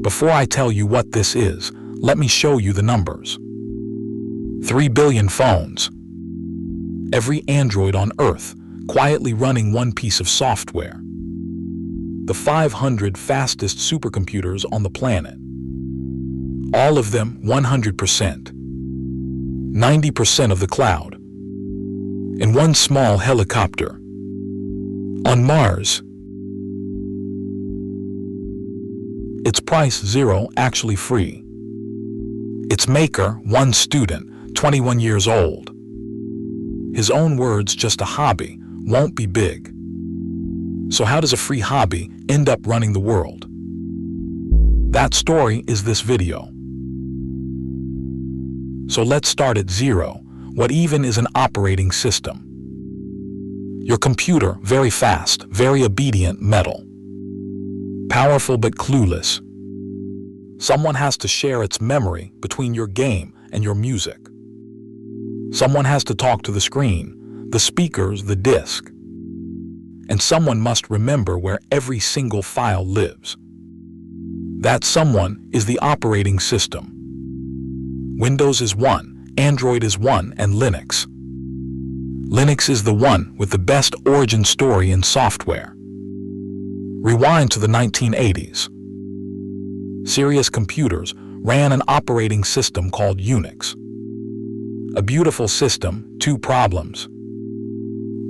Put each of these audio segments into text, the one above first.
Before I tell you what this is, let me show you the numbers. 3 billion phones. Every Android on Earth quietly running one piece of software. The 500 fastest supercomputers on the planet. All of them 100%. 90% of the cloud. In one small helicopter. On Mars. Its price zero, actually free. Its maker, one student, 21 years old. His own words, just a hobby, won't be big. So how does a free hobby end up running the world? That story is this video. So let's start at zero. What even is an operating system? Your computer, very fast, very obedient metal. Powerful but clueless. Someone has to share its memory between your game and your music. Someone has to talk to the screen, the speakers, the disk. And someone must remember where every single file lives. That someone is the operating system. Windows is one, Android is one, and Linux. Linux is the one with the best origin story in software. Rewind to the 1980s. Serious computers ran an operating system called Unix. A beautiful system, two problems.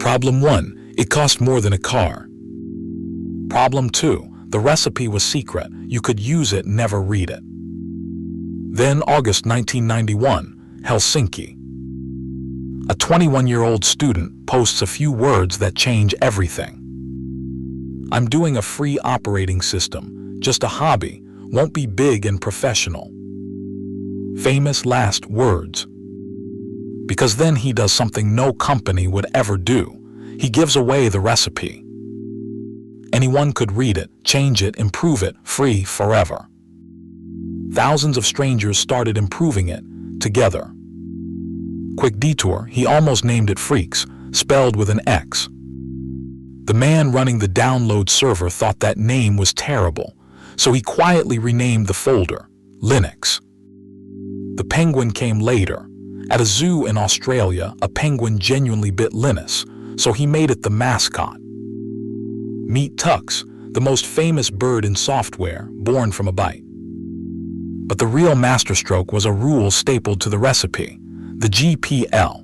Problem one, it cost more than a car. Problem two, the recipe was secret. You could use it, never read it. Then August 1991, Helsinki. A 21-year-old student posts a few words that change everything. I'm doing a free operating system, just a hobby, won't be big and professional. Famous last words. Because then he does something no company would ever do. He gives away the recipe. Anyone could read it, change it, improve it, free forever. Thousands of strangers started improving it, together. Quick detour, he almost named it Freaks, spelled with an X. The man running the download server thought that name was terrible, so he quietly renamed the folder, Linux. The penguin came later. At a zoo in Australia, a penguin genuinely bit Linus, so he made it the mascot. Meet Tux, the most famous bird in software, born from a bite. But the real masterstroke was a rule stapled to the recipe, the GPL.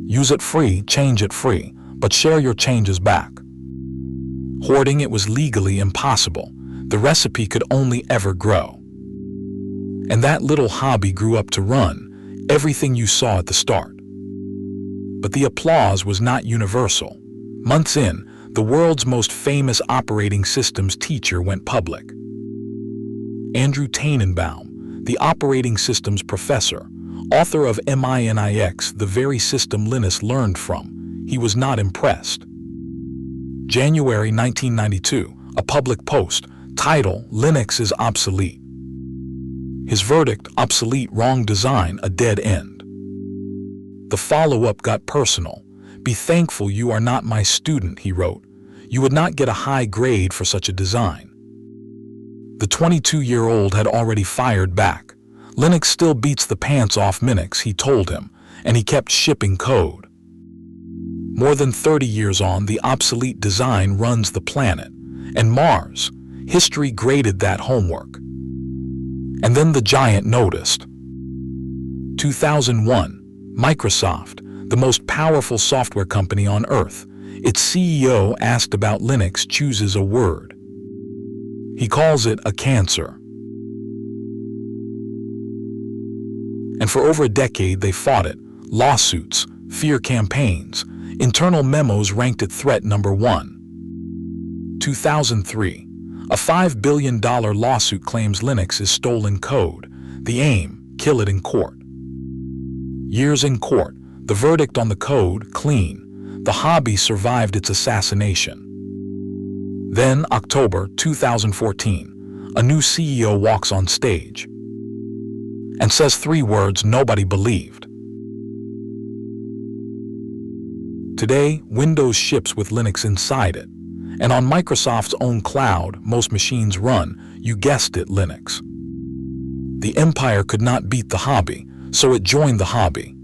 Use it free, change it free, but share your changes back. Hoarding it was legally impossible. The recipe could only ever grow. And that little hobby grew up to run everything you saw at the start. But the applause was not universal. Months in, the world's most famous operating systems teacher went public. Andrew Tannenbaum, the operating systems professor, author of MANOJAVAM, the very system Linus learned from, he was not impressed. January 1992, a public post, title, Linux is obsolete. His verdict, obsolete, wrong design, a dead end. The follow-up got personal. Be thankful you are not my student, he wrote. You would not get a high grade for such a design. The 22-year-old had already fired back. Linux still beats the pants off Minix, he told him, and he kept shipping code. More than 30 years on, the obsolete design runs the planet, and Mars. History graded that homework. And then the giant noticed. 2001, Microsoft, the most powerful software company on Earth, its CEO asked about Linux, chooses a word. He calls it a cancer. And for over a decade they fought it. Lawsuits, fear campaigns, internal memos ranked it threat number 1. 2003, a $5 billion lawsuit claims Linux is stolen code. The aim, kill it in court. Years in court, the verdict on the code, clean. The hobby survived its assassination. Then, October 2014, a new CEO walks on stage and says 3 words nobody believed. Today, Windows ships with Linux inside it, and on Microsoft's own cloud most machines run, You guessed it, Linux. The empire could not beat the hobby, so it joined the hobby.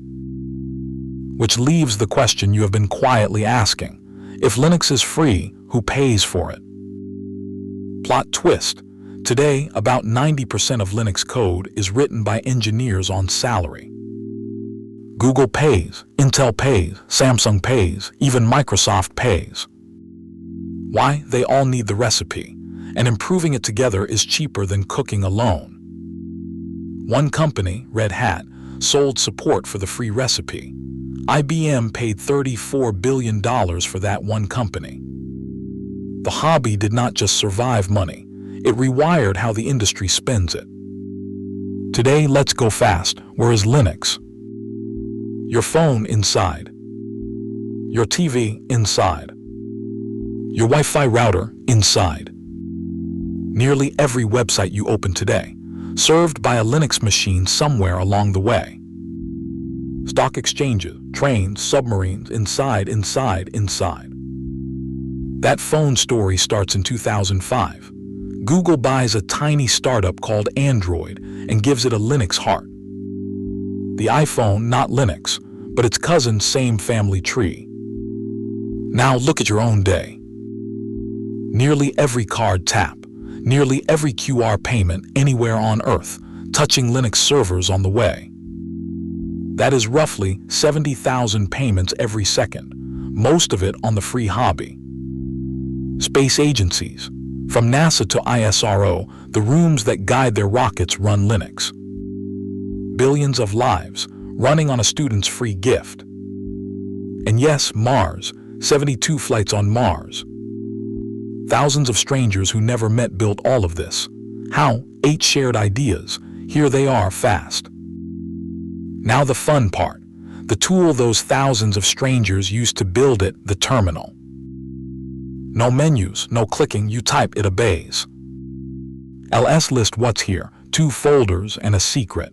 Which leaves the question you have been quietly asking. If Linux is free, who pays for it? Plot twist. Today, about 90% of Linux code is written by engineers on salary. Google pays, Intel pays, Samsung pays, even Microsoft pays. Why? They all need the recipe, and improving it together is cheaper than cooking alone. One company, Red Hat, sold support for the free recipe. IBM paid $34 billion for that one company. The hobby did not just survive money, it rewired how the industry spends it. Today, let's go fast. Where is Linux? Your phone inside. Your TV inside. Your Wi-Fi router inside. Nearly every website you open today, served by a Linux machine somewhere along the way. Stock exchanges, trains, submarines, inside. That phone story starts in 2005. Google buys a tiny startup called Android and gives it a Linux heart. The iPhone, not Linux, but its cousin, same family tree. Now look at your own day. Nearly every card tap, nearly every QR payment anywhere on Earth, touching Linux servers on the way. That is roughly 70,000 payments every second, most of it on the free hobby. Space agencies, from NASA to ISRO, the rooms that guide their rockets run Linux. Billions of lives running on a student's free gift. And yes, Mars, 72 flights on Mars. Thousands of strangers who never met built all of this. How? 8 shared ideas. Here they are fast. Now the fun part. The tool those thousands of strangers used to build it, the terminal. No menus, no clicking, you type, it obeys. LS list what's here, 2 folders and a secret.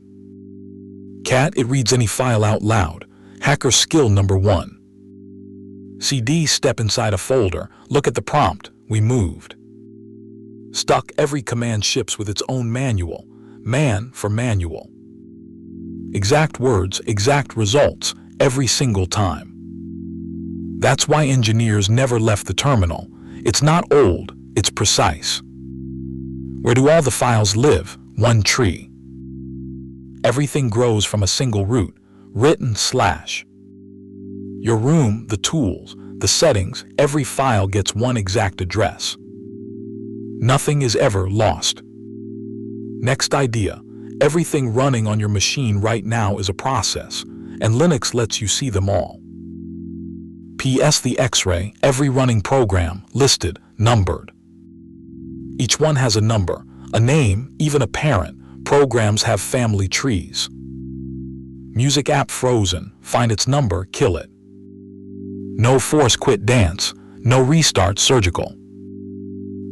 Cat, it reads any file out loud. Hacker skill number 1. CD, step inside a folder, look at the prompt, we moved. Stuck, every command ships with its own manual. Man for manual. Exact words, exact results, every single time. That's why engineers never left the terminal. It's not old, it's precise. Where do all the files live? One tree. Everything grows from a single root, written /. Your room, the tools, the settings, every file gets one exact address. Nothing is ever lost. Next idea. Everything running on your machine right now is a process, and Linux lets you see them all. PS the X-ray, every running program, listed, numbered. Each one has a number, a name, even a parent. Programs have family trees. Music app frozen, find its number, kill it. No force quit dance, no restart surgical.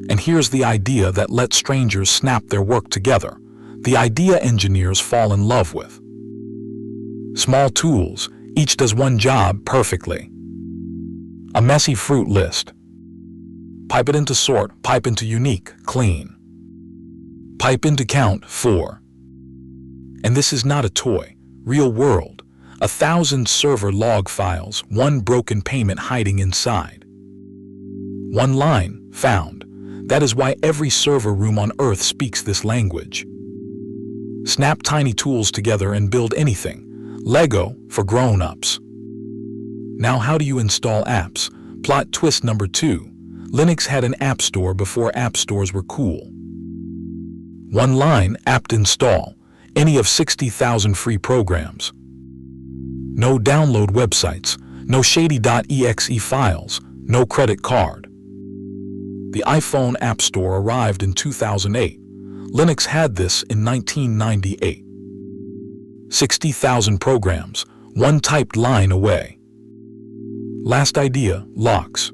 And here's the idea that lets strangers snap their work together. The idea engineers fall in love with. Small tools, each does one job perfectly. A messy fruit list. Pipe it into sort, pipe into unique, clean. Pipe into count, 4. And this is not a toy, real world. 1,000 server log files, 1 broken payment hiding inside. 1 line, found. That is why every server room on Earth speaks this language. Snap tiny tools together and build anything. Lego for grown-ups. Now how do you install apps? Plot twist number 2. Linux had an app store before app stores were cool. 1 line, apt install. Any of 60,000 free programs. No download websites, no shady.exe files, no credit card. The iPhone App Store arrived in 2008. Linux had this in 1998. 60,000 programs, 1 typed line away. Last idea, locks.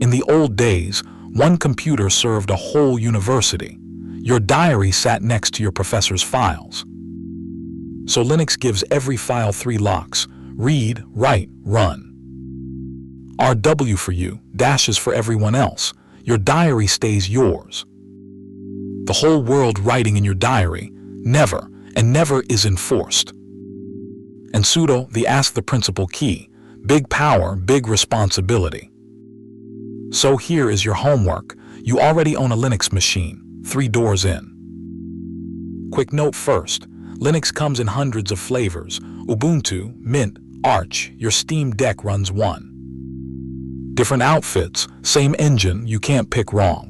In the old days, 1 computer served a whole university. Your diary sat next to your professor's files. So Linux gives every file 3 locks: read, write, run. RW for you, dashes for everyone else. Your diary stays yours. The whole world writing in your diary, never, and never is enforced. And sudo, the ask the principal key, big power, big responsibility. So here is your homework. You already own a Linux machine, 3 doors in. Quick note first, Linux comes in hundreds of flavors. Ubuntu, Mint, Arch, your Steam Deck runs one. Different outfits, same engine, you can't pick wrong.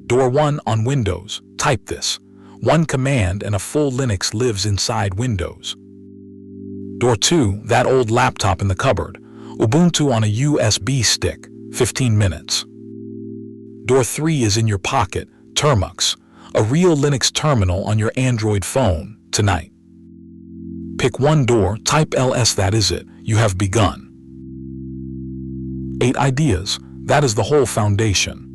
Door 1 on Windows, type this. One command and a full Linux lives inside Windows. Door 2, that old laptop in the cupboard. Ubuntu on a USB stick, 15 minutes. Door 3 is in your pocket, Termux, a real Linux terminal on your Android phone, tonight. Pick one door, type ls, that is it, you have begun. 8 ideas, that is the whole foundation.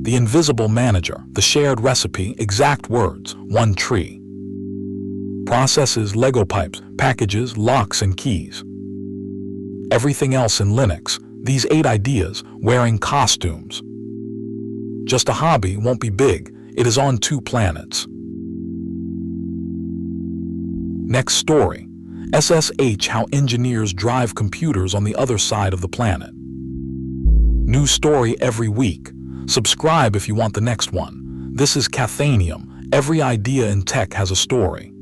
The invisible manager, the shared recipe, exact words, one tree. Processes, Lego pipes, packages, locks and keys. Everything else in Linux, these 8 ideas, wearing costumes. Just a hobby won't be big, it is on 2 planets. Next story, SSH, how engineers drive computers on the other side of the planet. New story every week. Subscribe if you want the next one. This is Kathanium. Every idea in tech has a story.